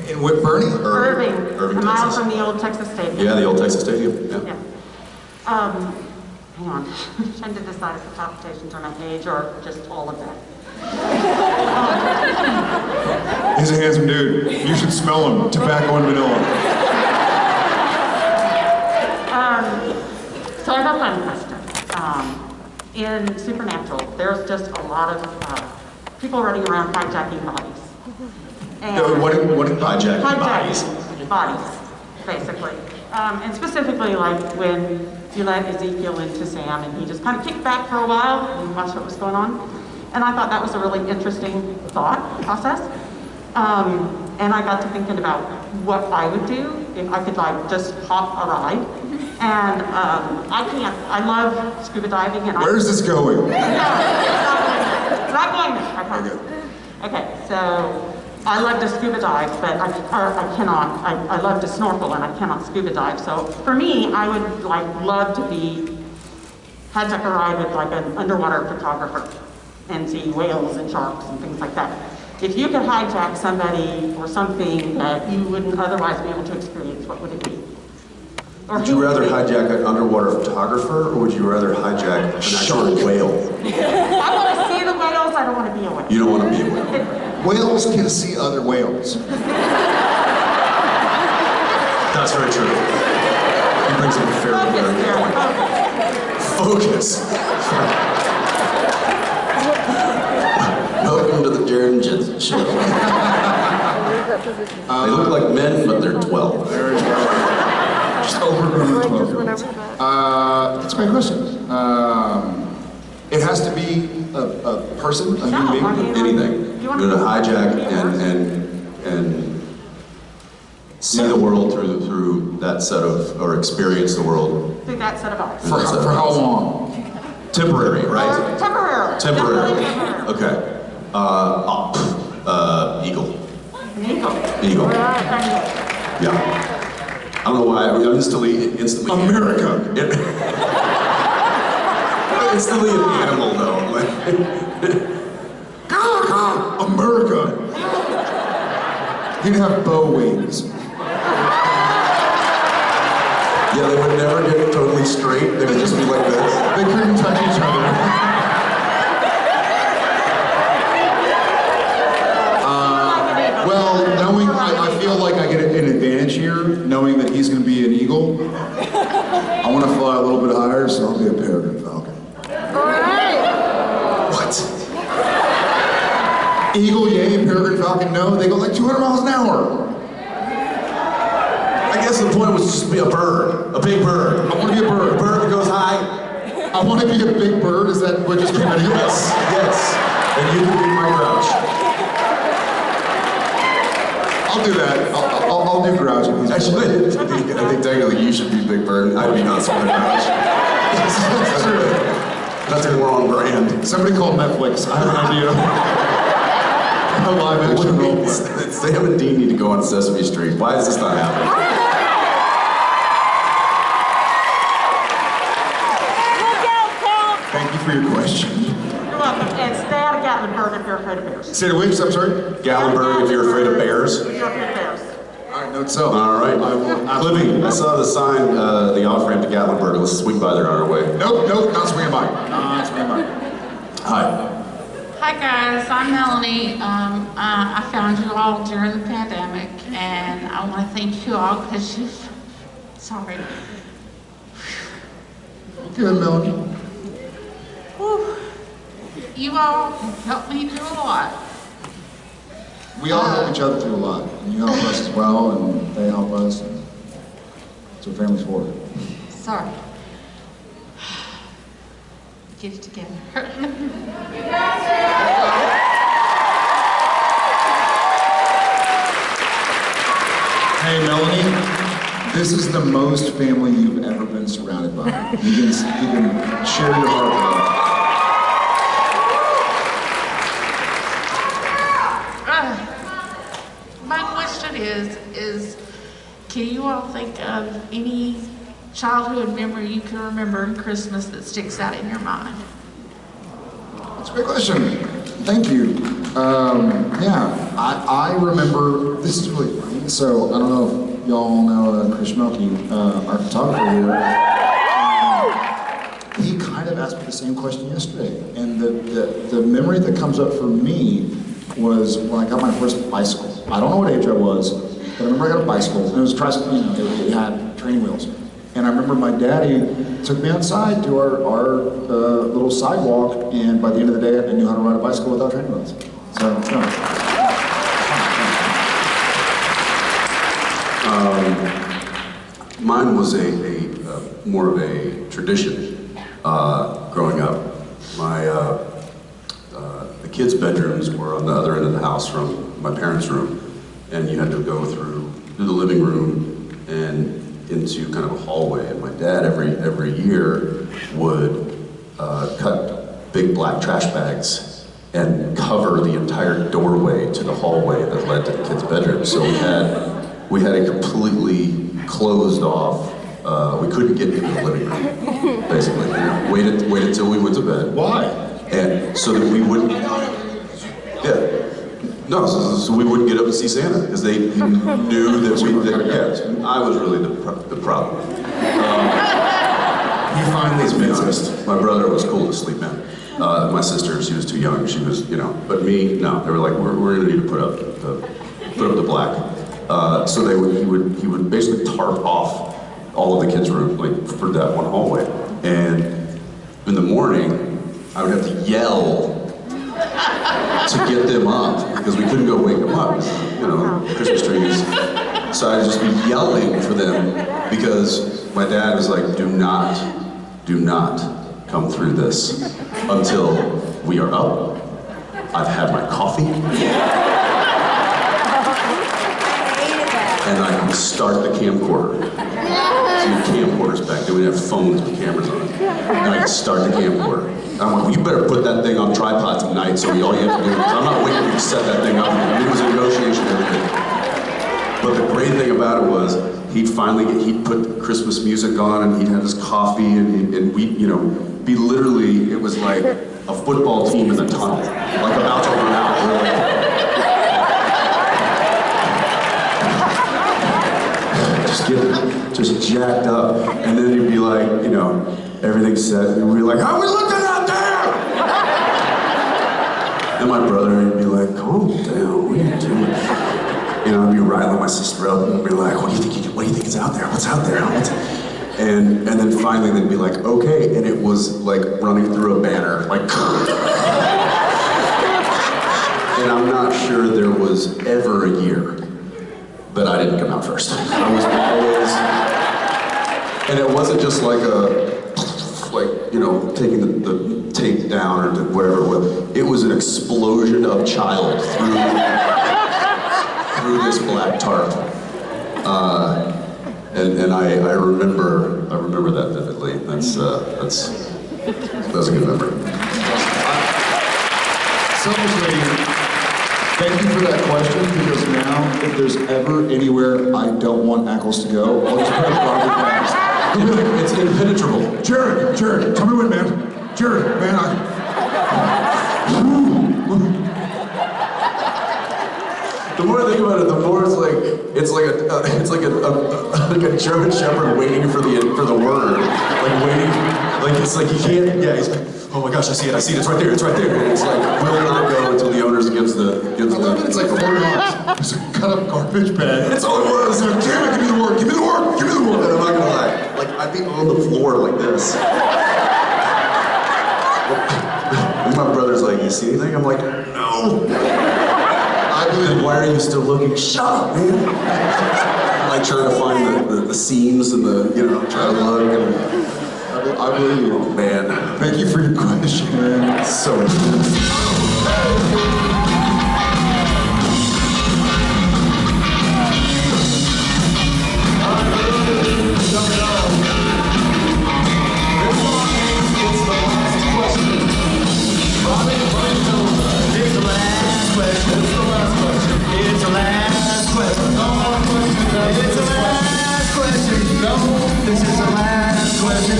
In what, Bernie? Irving, a mile from the old Texas Stadium. Yeah, the old Texas Stadium. Yeah. Hang on. I'm trying to decide if the palpitations are my age or just all of that. He's a handsome dude. You should smell him. Tobacco and vanilla. So I have a fun question. In Supernatural, there's just a lot of people running around hijacking bodies. And what hijacking bodies? Bodies, basically. And specifically, like when you let Ezekiel into Sam and he just kind of kicked back for a while and watched what was going on. And I thought that was a really interesting thought process. And I got to thinking about what I would do if I could like just hop a ride And I love scuba diving. And Where's this going? No, it's not going there. I promise. Okay, so I love to scuba dive, but I cannot. I love to snorkel, and I cannot scuba dive. So for me, I would love to hijack a ride with like an underwater photographer and see whales and sharks and things like that. If you could hijack somebody or something that you wouldn't otherwise be able to experience, what would it be? Would you rather hijack an underwater photographer, or would you rather hijack an actual whale? I want to see the whales, I don't want to be a whale. You don't want to be a whale. Whales can see other whales. That's very true. He brings up a fair point. Focus. Welcome to the Jared and Jensen Show. They look like men, but they're 12. Just overgrown 12. That's a great question. It has to be a person, a human being. Anything. You're going to hijack and see the world through that set of, or experience the world. Through that set of eyes. For how long? Temporary, right? Temporarily. Temporarily. Okay. Eagle. Eagle. Yeah. I don't know why, I instantly. America! Instantly an animal, though. America! He'd have bow wings. Yeah, they would never get totally straight. They would just be like this. They couldn't touch each other. Well, knowing, I feel like I get an advantage here, knowing that he's going to be an eagle. I want to fly a little bit higher, so I'll be a peregrine falcon. What? Eagle, yay, peregrine falcon, no. They go like 200 miles an hour. I guess the point was just to be a bird, a big bird. I want to be a bird. A bird that goes high. I want to be a big bird. Is that what just came out of your mouth? Yes. And you can be my grouch. I'll do that. I'll do grouch. Actually, I think technically you should be Big Bird. I'd be not Smart Grouch. That's true. That's more on brand. Somebody called Netflix. I have an idea. A live action role play. Sam and Dean need to go on Sesame Street. Why is this not happening? Thank you for your question. You're welcome. And stay out of Gatlinburg if you're afraid of bears. Say the which, I'm sorry? Gatlinburg if you're afraid of bears. If you're afraid of bears. All right, note so. All right. Clippy, I saw the sign, the off-ramp to Gatlinburg. Let's swing by there on our way. Nope, not swinging by. Not swinging by. Hi. Hi guys, I'm Melanie. I found you all during the pandemic, and I want to thank you all because you've, sorry. Good, Melanie. Whew. You all helped me do a lot. We all help each other through a lot. And you help us as well, and they help us. And that's what family's for. Sorry. Get it together. Hey, Melanie, this is the most family you've ever been surrounded by. You can share your heart with them. My question is, can you all think of any childhood memory you can remember in Christmas that sticks out in your mind? That's a great question. Thank you. Yeah, I remember, this is really funny, so I don't know if y'all know Chris Schmelke, our photographer here. He kind of asked me the same question yesterday, and the memory that comes up for me was when I got my first bicycle. I don't know what age I was, but I remember I got a bicycle, and it was it had training wheels. And I remember my daddy took me outside to our little sidewalk, and by the end of the day, I knew how to ride a bicycle without training wheels. So, Mine was more of a tradition growing up. The kids' bedrooms were on the other end of the house from my parents' room, and you had to go through the living room and into kind of a hallway, and my dad every year would cut big black trash bags and cover the entire doorway to the hallway that led to the kids' bedroom. So we had a completely closed off. We couldn't get into the living room, basically. Waited till we went to bed. Why? And so that we wouldn't. Yeah. No, so we wouldn't get up and see Santa because they knew that I was really the problem. He finally admits it. My brother was cool to sleep in. My sister, she was too young. She was, but me, no. They were like, we're gonna need to put up the black. So he would basically tarp off all of the kids' rooms, like for that one hallway. And in the morning, I would have to yell to get them up because we couldn't go wake them up, Christmas trees. So I'd just be yelling for them because my dad was like, do not come through this until we are up. I've had my coffee. And I can start the camcorder. So your camcorder's back there. We didn't have phones with cameras on it. And I can start the camcorder. And I'm like, well, you better put that thing on tripod tonight, so all you have to do is, I'm not waiting for you to set that thing up. I mean, it was a negotiation and everything. But the great thing about it was, he'd put Christmas music on, and he'd have his coffee, and we'd, be literally, it was like a football team in the tunnel, like about to run out. Just jacked up, and then he'd be like, everything's set, and we'd be like, how are we looking out there? And my brother would be like, calm down, what are you doing? I'd be riling my sister up and be like, what do you think is out there? What's out there? And then finally they'd be like, okay, and it was like running through a banner, like, and I'm not sure there was ever a year that I didn't come out first. I was always, and it wasn't just like taking the tape down or whatever it was. It was an explosion of child through this black tarp. And I remember that vividly. That's a good memory. Selfishly, thank you for that question, because now, if there's ever anywhere I don't want Ackles to go, I'll just put a garbage bags. It's impenetrable. Jared, tell me when, man. Jared, man, The more I think about it, the more it's like a German Shepherd waiting for the word, it's like he can't. Yeah, he's like, oh my gosh, I see it, it's right there, and it's like will not go until the owner gives the. I love it. It's like $4. It's a cut up garbage bag. That's all it was. Damn it, give me the word. And I'm not gonna lie, I'd be on the floor like this. And my brother's like, you see anything? I'm like, no. Then why are you still looking? Shut up, man. Like trying to find the seams and trying to look. And I believe you. Oh, man. Thank you for your question, man. It's so good. This is the last question.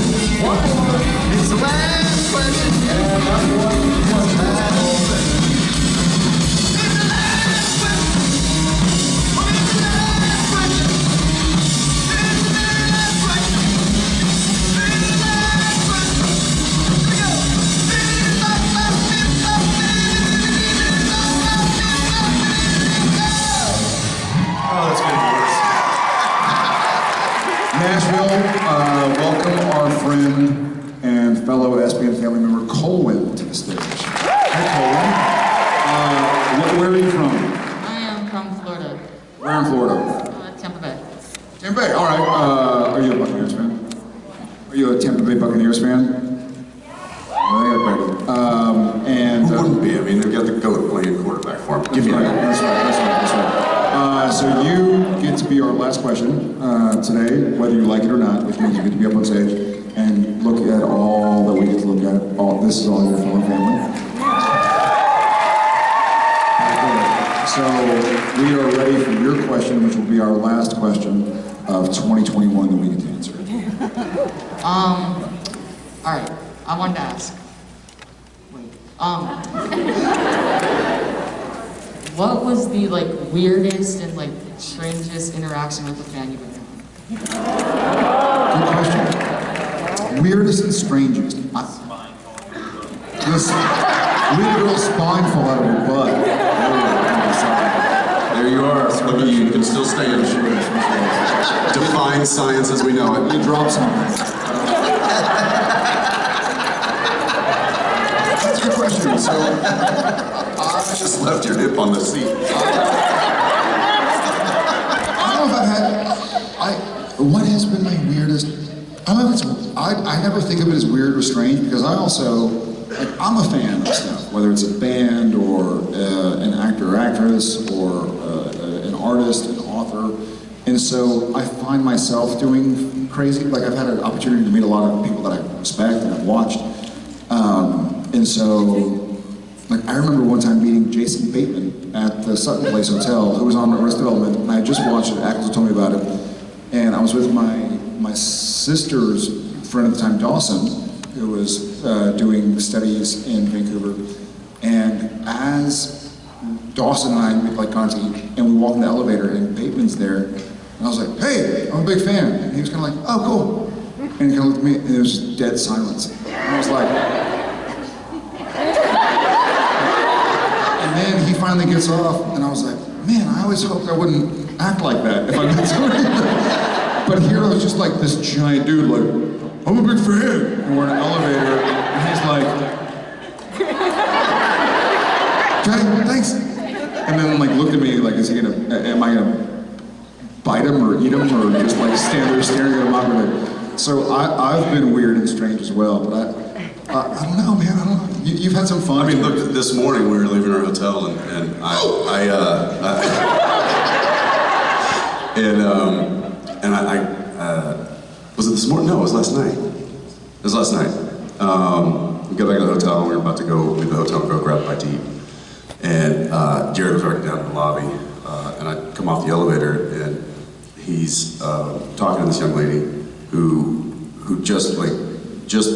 It's the last question. today, whether you like it or not, which means you get to be up on stage and look at all that we get to look at. This is all your former family. So we are ready for your question, which will be our last question of 2021 that we get to answer. All right, I wanted to ask. What was the weirdest and strangest interaction with a fan you've ever had? Good question. Weirdest and strangest. This little girl's spine fall out of her butt. There you are. Look at you. You can still stand. Defying science as we know it. You drop something. That's a good question. So, I just left your hip on the seat. I don't know if I've had. What has been my weirdest? I don't know if it's. I never think of it as weird or strange because I also I'm a fan of stuff, whether it's a band or an actor or actress or an artist, an author, and so I find myself doing crazy. I've had an opportunity to meet a lot of people that I respect and I've watched, and so. I remember one time meeting Jason Bateman at the Sutton Place Hotel, who was on Arrested Development, and I had just watched it. Ackles told me about it, and I was with my sister's friend at the time, Dawson, who was doing studies in Vancouver, and as Dawson and I gone to eat, and we walked in the elevator, and Bateman's there, and I was like, "Hey, I'm a big fan," and he was kind of like, "Oh, cool," and he kind of looked at me, and there was just dead silence, and I was like. And then he finally gets off, and I was like, man, I always hoped I wouldn't act like that if I met somebody. But here I was just like this giant dude, I'm a big fan. And we're in an elevator, and he's like, okay, thanks. And then looked at me is he am I gonna bite him or eat him or just stand there staring at him awkwardly? So I've been weird and strange as well, but I don't know, man. I don't know. You've had some fun. I mean, look. This morning we were leaving our hotel, and was it this morning? No, it was last night. It was last night. We got back to the hotel, and we were about to go leave the hotel and go grab a bite to eat. And Jared was already down in the lobby, and I come off the elevator, and he's talking to this young lady who just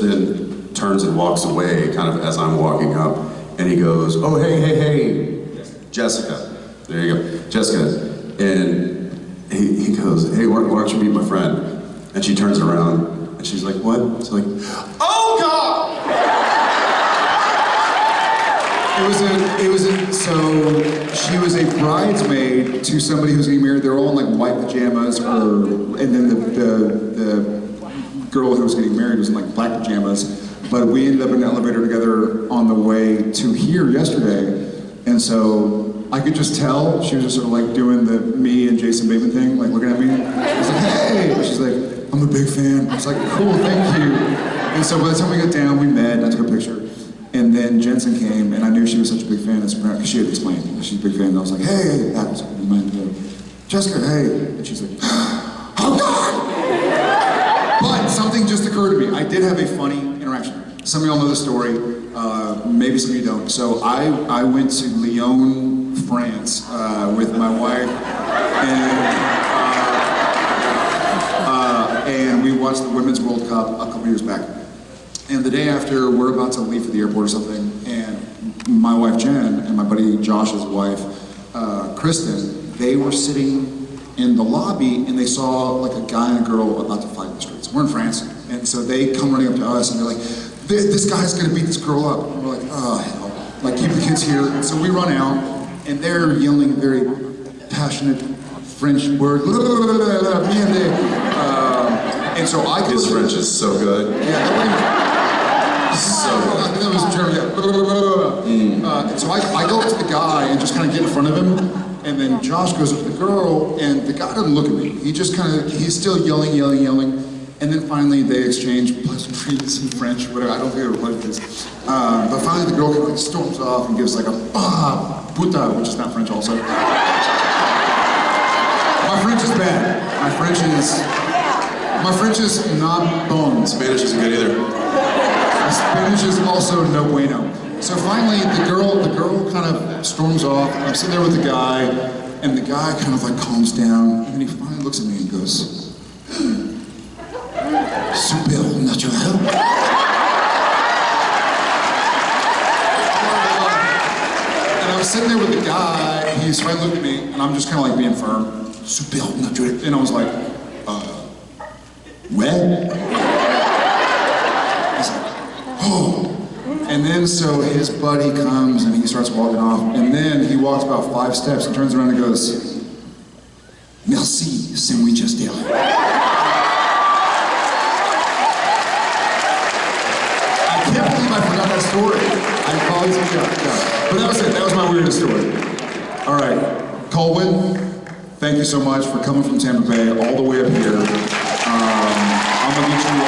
then turns and walks away kind of as I'm walking up, and he goes, "Oh, hey, Jessica." There you go, Jessica. And he goes, "Hey, why don't you meet my friend?" And she turns around, and she's like, "What?" She's like, "Oh, God!" So she was a bridesmaid to somebody who's getting married. They're all in white pajamas, and then the girl who was getting married was in black pajamas. But we ended up in an elevator together on the way to here yesterday, and so I could just tell she was just sort of doing the me and Jason Bateman thing, looking at me. I was like, "Hey!" And she's like, "I'm a big fan." I was like, "Cool, thank you." And so by the time we got down, we met, and I took a picture. And then Jensen came, and I knew she was such a big fan, because she had explained that she's a big fan. And I was like, "Hey, Ackles, you mind, Jessica, hey." And she's like, "Oh, God!" But something just occurred to me. I did have a funny interaction. Some of y'all know the story, maybe some of you don't. So I went to Lyon, France with my wife, and we watched the Women's World Cup a couple years back. And the day after, we're about to leave for the airport or something, and my wife Jen and my buddy Josh's wife, Kristen, they were sitting in the lobby, and they saw a guy and a girl about to fight in the streets. We're in France, and so they come running up to us, and they're like, "This guy's gonna beat this girl up." And we're like, "Oh, hell." Keep the kids here. And so we run out, and they're yelling very passionate French word. And so I go. His French is so good. Yeah, that was German. And so I go up to the guy and just kind of get in front of him, and then Josh goes up to the girl, and the guy doesn't look at me. He just he's still yelling. And then finally they exchange pleasantries in French, whatever. I don't think they were pleasantries. But finally the girl kind of storms off and gives a puta, which is not French also. My French is bad. My French is My French is not bon. Spanish isn't good either. Spanish is also no bueno. So finally, the girl kind of storms off. I'm sitting there with the guy, and the guy kind of like calms down, and then he finally looks at me and goes, "Super naturel." And I was sitting there with the guy, and he's finally looked at me, and I'm just kind of like being firm, "Super naturel," and I was like, "What?" He's like, "Oh." And then so his buddy comes and he starts walking off, and then he walks about 5 steps and turns around and goes, "Merci, c'est muy just there." I can't believe I forgot that story. I apologize. Yeah. But that was it. That was my weirdest story. All right, Colwyn, thank you so much for coming from Tampa Bay all the way up here. I'm gonna get you